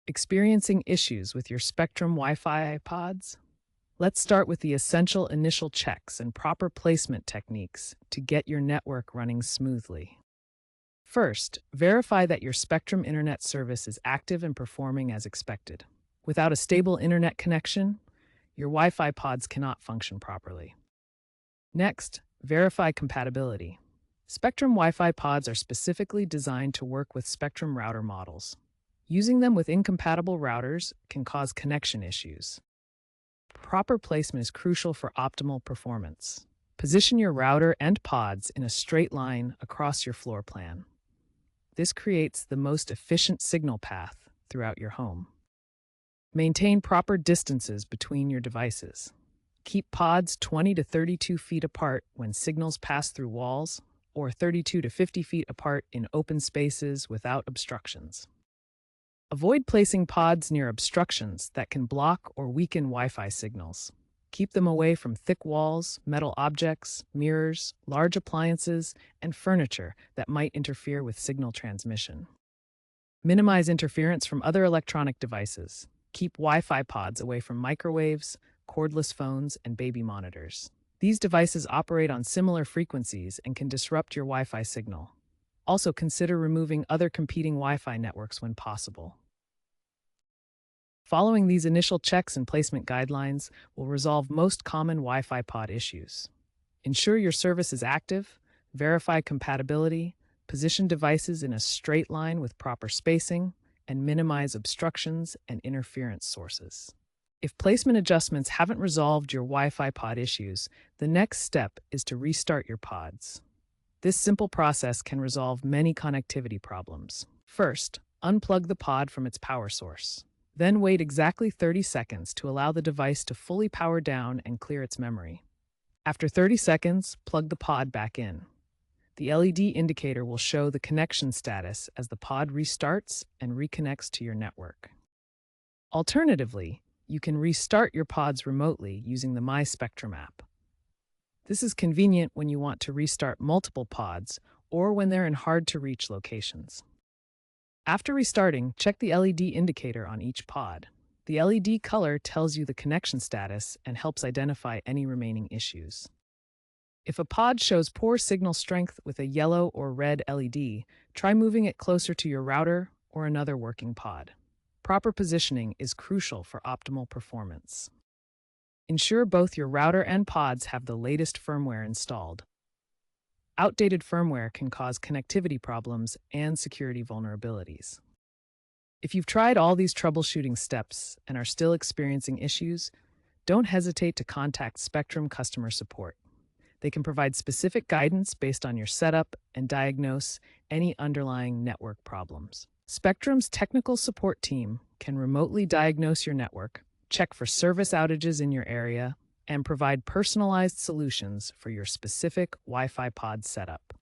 Experiencing issues with your Spectrum Wi-Fi pods? Let's start with the essential initial checks and proper placement techniques to get your network running smoothly. First, verify that your Spectrum internet service is active and performing as expected. Without a stable internet connection, your Wi-Fi pods cannot function properly. Next, verify compatibility. Spectrum Wi-Fi pods are specifically designed to work with Spectrum router models. Using them with incompatible routers can cause connection issues. Proper placement is crucial for optimal performance. Position your router and pods in a straight line across your floor plan. This creates the most efficient signal path throughout your home. Maintain proper distances between your devices. Keep pods 20 to 32 feet apart when signals pass through walls, or 32 to 50 feet apart in open spaces without obstructions. Avoid placing pods near obstructions that can block or weaken Wi-Fi signals. Keep them away from thick walls, metal objects, mirrors, large appliances, and furniture that might interfere with signal transmission. Minimize interference from other electronic devices. Keep Wi-Fi pods away from microwaves, cordless phones, and baby monitors. These devices operate on similar frequencies and can disrupt your Wi-Fi signal. Also, consider removing other competing Wi-Fi networks when possible. Following these initial checks and placement guidelines will resolve most common Wi-Fi pod issues. Ensure your service is active, verify compatibility, position devices in a straight line with proper spacing, and minimize obstructions and interference sources. If placement adjustments haven't resolved your Wi-Fi pod issues, the next step is to restart your pods. This simple process can resolve many connectivity problems. First, unplug the pod from its power source. Then wait exactly 30 seconds to allow the device to fully power down and clear its memory. After 30 seconds, plug the pod back in. The LED indicator will show the connection status as the pod restarts and reconnects to your network. Alternatively, you can restart your pods remotely using the My Spectrum app. This is convenient when you want to restart multiple pods or when they're in hard-to-reach locations. After restarting, check the LED indicator on each pod. The LED color tells you the connection status and helps identify any remaining issues. If a pod shows poor signal strength with a yellow or red LED, try moving it closer to your router or another working pod. Proper positioning is crucial for optimal performance. Ensure both your router and pods have the latest firmware installed. Outdated firmware can cause connectivity problems and security vulnerabilities. If you've tried all these troubleshooting steps and are still experiencing issues, don't hesitate to contact Spectrum customer support. They can provide specific guidance based on your setup and diagnose any underlying network problems. Spectrum's technical support team can remotely diagnose your network, check for service outages in your area, and provide personalized solutions for your specific Wi-Fi pod setup.